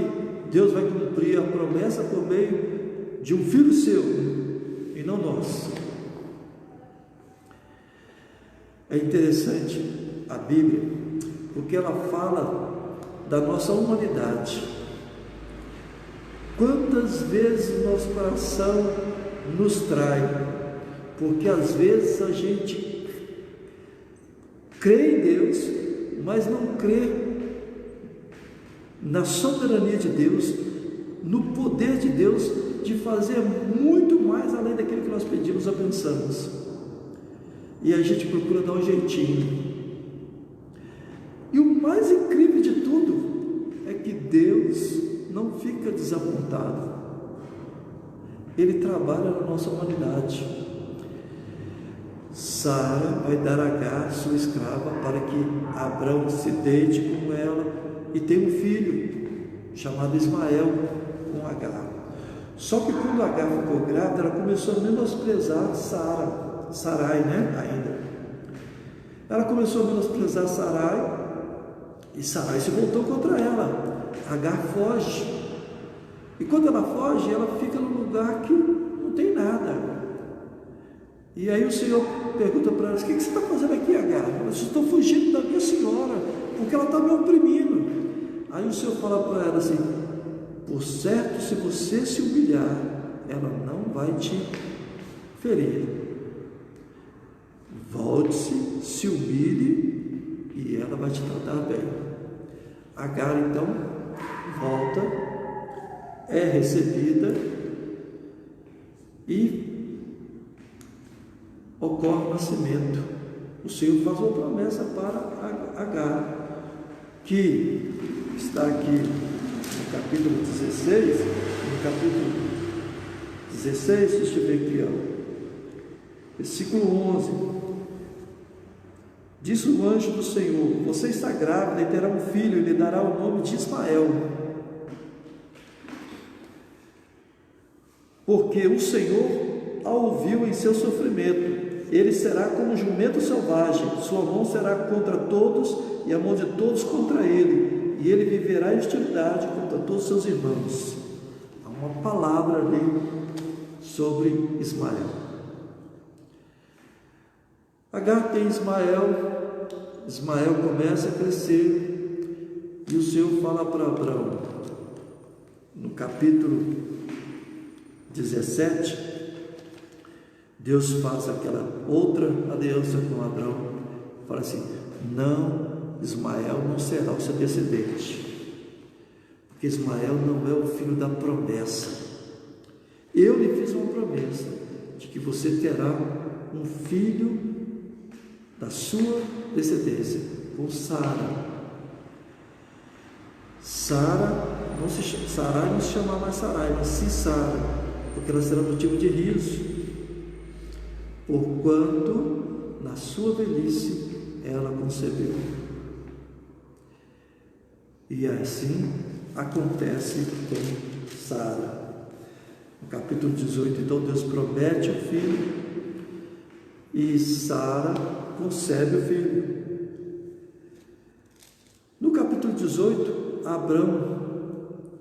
Deus vai cumprir a promessa por meio de um filho seu, e não nosso. É interessante a Bíblia, porque ela fala da nossa humanidade. Quantas vezes o nosso coração nos trai, porque às vezes a gente crê em Deus, mas não crê na soberania de Deus, no poder de Deus de fazer muito mais além daquilo que nós pedimos ou pensamos, e a gente procura dar um jeitinho. E o mais incrível de tudo é que Deus não fica desapontado, Ele trabalha na nossa humanidade. Sara vai dar a Agar, sua escrava, para que Abrão se deite com ela e tenha um filho chamado Ismael com Agar. Só que quando Agar ficou grávida, ela começou a menosprezar Sarai, ainda. Ela começou a menosprezar Sarai, e Sarai se voltou contra ela. Agar foge, e quando ela foge, ela fica num lugar que não tem nada. E aí o Senhor pergunta para ela: o que você está fazendo aqui, Agar? Eu estou fugindo da minha senhora, porque ela está me oprimindo. Aí o Senhor fala para ela assim: por certo, se você se humilhar, ela não vai te ferir. Volte-se, se humilhe, e ela vai te tratar bem. Agar então volta, é recebida, e ocorre o nascimento. O Senhor faz uma promessa para Agar, que está aqui no capítulo 16, no capítulo 16, deixa eu ver aqui, versículo 11, disse o anjo do Senhor: você está grávida e terá um filho, e lhe dará o nome de Ismael, porque o Senhor a ouviu em seu sofrimento. Ele será como um jumento selvagem, sua mão será contra todos, e a mão de todos contra ele, e ele viverá em hostilidade contra todos seus irmãos. Há uma palavra ali sobre Ismael. Agar tem Ismael, Ismael começa a crescer, e o Senhor fala para Abraão, no capítulo 17, Deus faz aquela outra aliança com Abraão, fala assim: não, Ismael não será o seu descendente, porque Ismael não é o filho da promessa. Eu lhe fiz uma promessa de que você terá um filho da sua descendência, com Sara. Sarai não se chamar mais Sarai, mas sim Sara, porque ela será motivo de riso, porquanto na sua velhice ela concebeu. E assim acontece com Sara. No capítulo 18, então, Deus promete o filho, e Sara concebe o filho. No capítulo 18, Abrão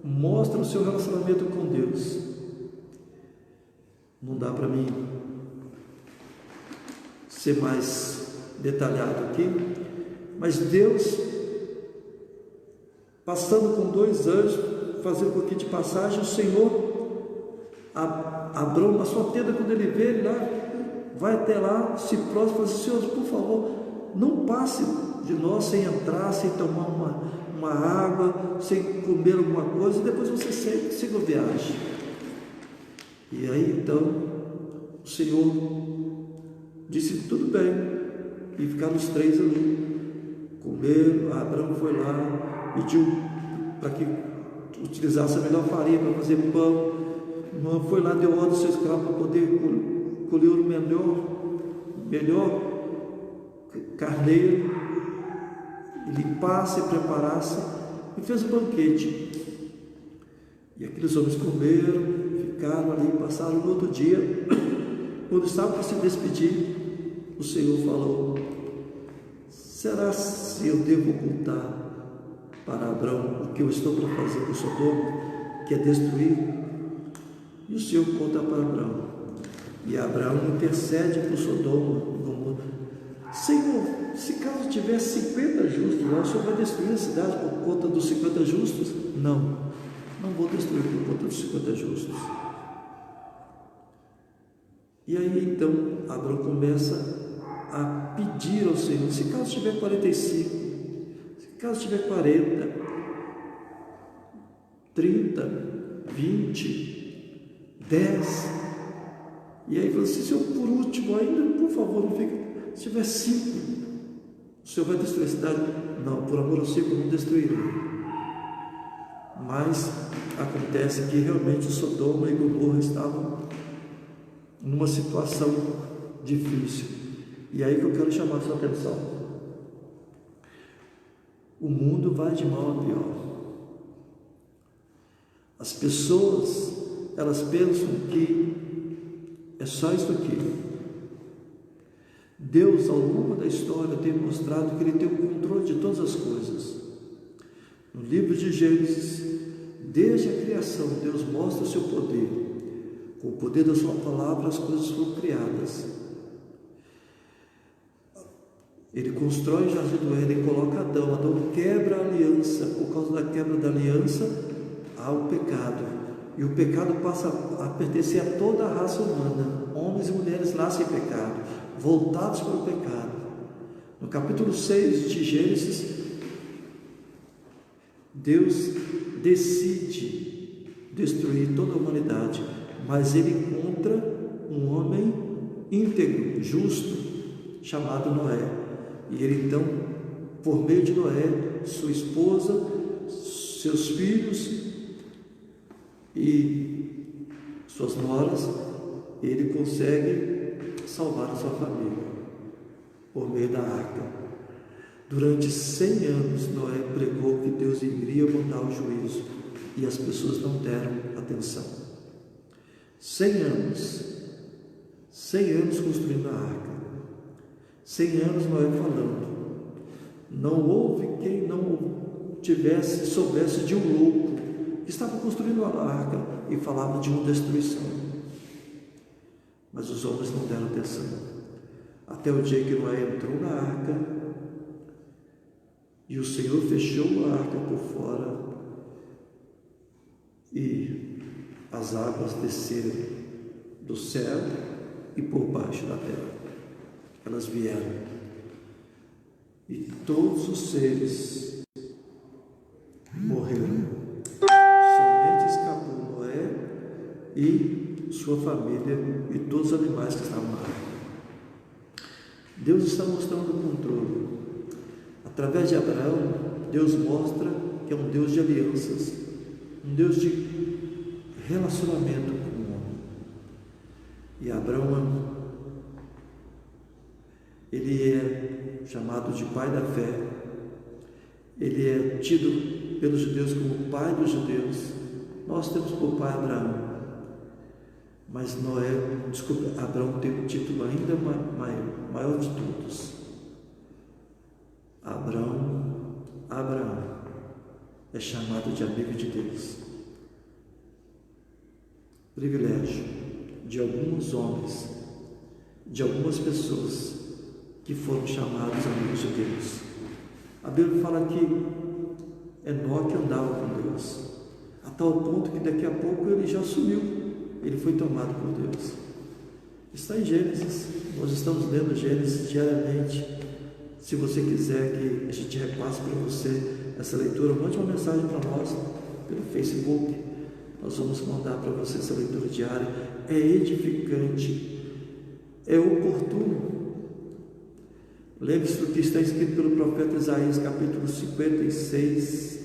mostra o seu relacionamento com Deus. Não dá para mim ser mais detalhado aqui, mas Deus, passando com dois anjos, fazendo um pouquinho de passagem, o Senhor, Abrão, na sua tenda, quando ele vê ele lá, vai até lá, se prostra e fala assim: Senhor, por favor, não passe de nós sem entrar, sem tomar uma água, sem comer alguma coisa, e depois você siga a viagem. E aí então o Senhor disse: tudo bem, e ficaram os três ali, comeram. Abraão foi lá, pediu para que utilizasse a melhor farinha para fazer pão. Irmã foi lá, deu ordem ao seu escravo para poder colher o melhor carneiro, e limpasse, preparasse, e fez um banquete. E aqueles homens comeram, ficaram ali, passaram no outro dia. Quando estavam para se despedir, o Senhor falou: será se eu devo ocultar para Abraão o que eu estou para fazer com Sodoma, que é destruir? E o Senhor conta para Abraão, e Abraão intercede por Sodoma e Gomorra: Senhor, se caso tivesse 50 justos lá, o Senhor vai destruir a cidade por conta dos 50 justos? Não, não vou destruir por conta dos 50 justos. E aí então Abraão começa a pedir ao Senhor, se caso tiver 45, se caso tiver 40, 30, 20, 10, e aí falou assim: Senhor, por último ainda, por favor, não fique, se tiver 5, o Senhor vai destruir a cidade? Não, por amor ao 5 eu não destruirei. Mas acontece que realmente Sodoma e Gomorra estavam numa situação difícil. E aí que eu quero chamar a sua atenção. O mundo vai de mal a pior. As pessoas, elas pensam que é só isso aqui. Deus, ao longo da história, tem mostrado que Ele tem o controle de todas as coisas. No livro de Gênesis, desde a criação, Deus mostra o seu poder. Com o poder da sua palavra, as coisas foram criadas. Ele constrói o jardim do Éden, coloca Adão. Adão quebra a aliança. Por causa da quebra da aliança, há o pecado. E o pecado passa a pertencer a toda a raça humana. Homens e mulheres nascem em pecado, voltados para o pecado. No capítulo 6 de Gênesis, Deus decide destruir toda a humanidade, mas Ele encontra um homem íntegro, justo, chamado Noé. E Ele então, por meio de Noé, sua esposa, seus filhos e suas noras, Ele consegue salvar a sua família por meio da arca. Durante 100 anos, Noé pregou que Deus iria mandar o juízo e as pessoas não deram atenção. 100 anos construindo a arca, 100 anos Noé falando. Não houve quem não soubesse de um louco que estava construindo a arca e falava de uma destruição. Mas os homens não deram atenção, até o dia que Noé entrou na arca e o Senhor fechou a arca por fora e as águas desceram do céu e por baixo da terra. Elas vieram e todos os seres morreram. Somente escapou Noé e sua família e todos os animais que estavam na arca. Deus está mostrando o controle. Através de Abraão, Deus mostra que é um Deus de alianças, um Deus de relacionamento com o homem. E Abraão, ele é chamado de pai da fé, ele é tido pelos judeus como pai dos judeus. Nós temos por pai Abraão, mas Abraão tem um título ainda maior de todos. Abraão é chamado de amigo de Deus. Privilégio de alguns homens, de algumas pessoas que foram chamados amigos de Deus. A Bíblia fala que Enoque andava com Deus, a tal ponto que daqui a pouco ele já sumiu, ele foi tomado por Deus. Está em Gênesis, nós estamos lendo Gênesis diariamente. Se você quiser que a gente repasse para você essa leitura, mande uma mensagem para nós pelo Facebook. Nós vamos mandar para você essa leitura diária. É edificante, é oportuno. Lembre-se do que está escrito pelo profeta Isaías, capítulo 56,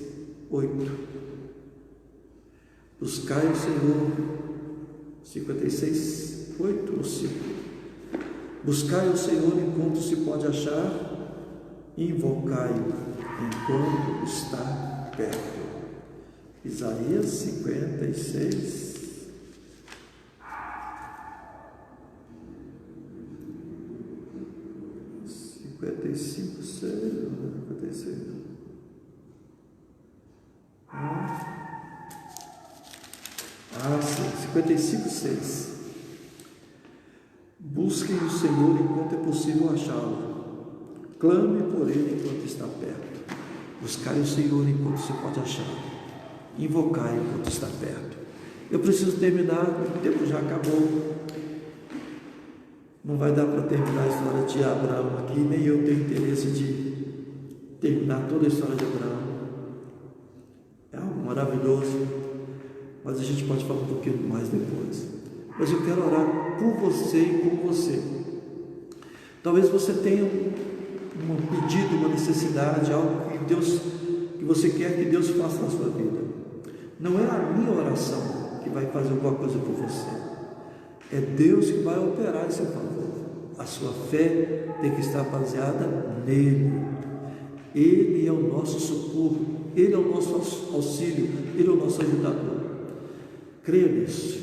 8. Buscai o Senhor, 56, 8 ou 5. Buscai o Senhor enquanto se pode achar, invocai-o enquanto está perto. Isaías 56, 55, 56. Sim, 55, 6. Busquem o Senhor enquanto é possível achá-lo. Clame por Ele enquanto está perto. Buscai o Senhor enquanto se pode achar. invocai enquanto está perto. Eu preciso terminar, o tempo já acabou. Não vai dar para terminar a história de Abraão aqui, nem eu tenho interesse de terminar toda a história de Abraão. É algo maravilhoso, mas a gente pode falar um pouquinho mais depois. Mas eu quero orar por você e com você. Talvez você tenha um pedido, uma necessidade, algo que você quer que Deus faça na sua vida. Não é a minha oração que vai fazer alguma coisa por você. É Deus que vai operar em seu favor. A sua fé tem que estar baseada nele. Ele é o nosso socorro, Ele é o nosso auxílio, Ele é o nosso ajudador. Creia nisso,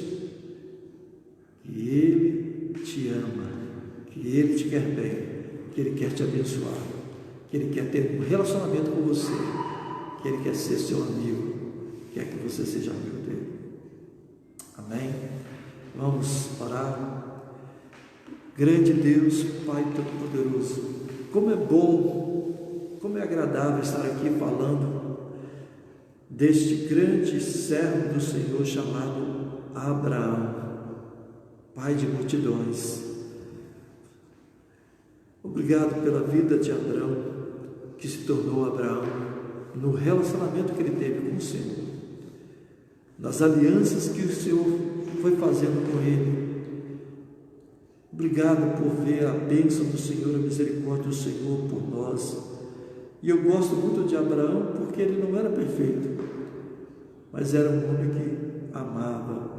que Ele te ama, que Ele te quer bem, que Ele quer te abençoar, que Ele quer ter um relacionamento com você, que Ele quer ser seu amigo, quer que você seja amigo dele. Amém? Vamos orar. Grande Deus, Pai Todo-Poderoso, como é bom, como é agradável estar aqui falando deste grande servo do Senhor chamado Abraão, pai de multidões. Obrigado pela vida de Abraão, que se tornou Abraão, no relacionamento que ele teve com o Senhor, nas alianças que o Senhor foi fazendo com ele. Obrigado por ver a bênção do Senhor, a misericórdia do Senhor por nós. E eu gosto muito de Abraão porque ele não era perfeito, mas era um homem que amava,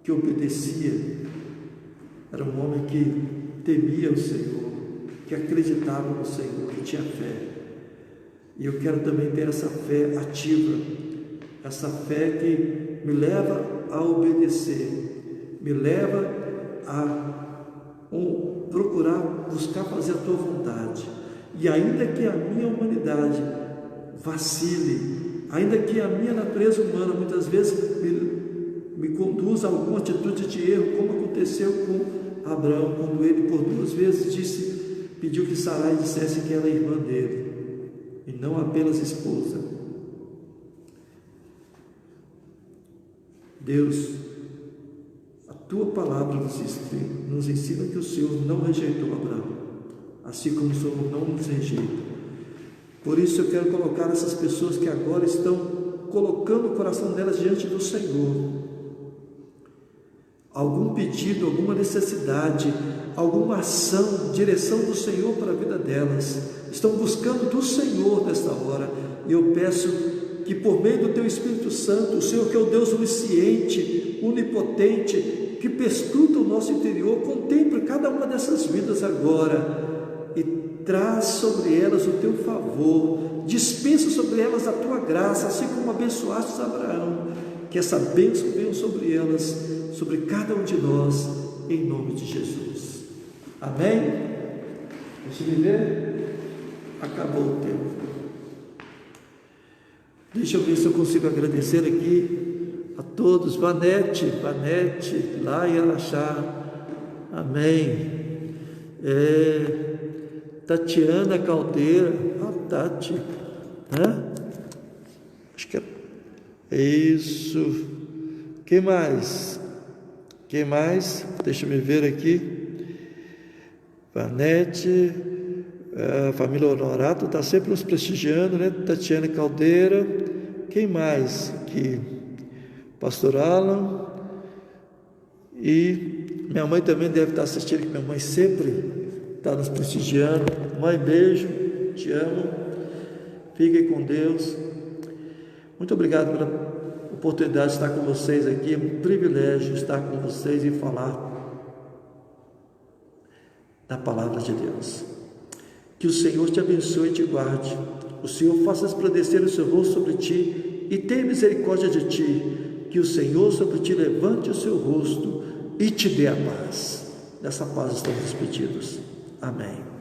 que obedecia, era um homem que temia o Senhor, que acreditava no Senhor, que tinha fé. E eu quero também ter essa fé ativa, essa fé que me leva a obedecer, me leva a procurar, buscar fazer a tua vontade. E ainda que a minha humanidade vacile, ainda que a minha natureza humana muitas vezes me conduza a alguma atitude de erro, como aconteceu com Abraão, quando ele por 2 vezes pediu que Sarai dissesse que era irmã dele, e não apenas esposa. Deus, a tua palavra nos ensina que o Senhor não rejeitou Abraão, assim como o Senhor não nos rejeita. Por isso eu quero colocar essas pessoas que agora estão colocando o coração delas diante do Senhor. Algum pedido, alguma necessidade, alguma ação, direção do Senhor para a vida delas. Estão buscando do Senhor nesta hora. E eu peço que por meio do Teu Espírito Santo, o Senhor que é o Deus onisciente, onipotente, que perscruta o nosso interior, contemple cada uma dessas vidas agora e traz sobre elas o Teu favor, dispensa sobre elas a Tua graça, assim como abençoaste Abraão, que essa bênção venha sobre elas, sobre cada um de nós, em nome de Jesus. Amém? Deixa eu ver, acabou o tempo. Deixa eu ver se eu consigo agradecer aqui a todos. Vanete, lá em Araxá, amém. Tatiana Caldeira, Tati, né? Acho que é isso. Quem mais? Deixa eu me ver aqui. Vanete, a família Honorato está sempre nos prestigiando, né? Tatiana Caldeira. Quem mais aqui? Pastor Alan. E minha mãe também deve estar assistindo, que minha mãe sempre está nos prestigiando. Mãe, beijo, te amo, fiquem com Deus. Muito obrigado pela oportunidade de estar com vocês aqui. É um privilégio estar com vocês e falar da palavra de Deus. Que o Senhor te abençoe e te guarde. O Senhor faça resplandecer o seu rosto sobre ti e tenha misericórdia de ti. Que o Senhor sobre ti levante o seu rosto e te dê a paz. Dessa paz estamos despedidos. Amém.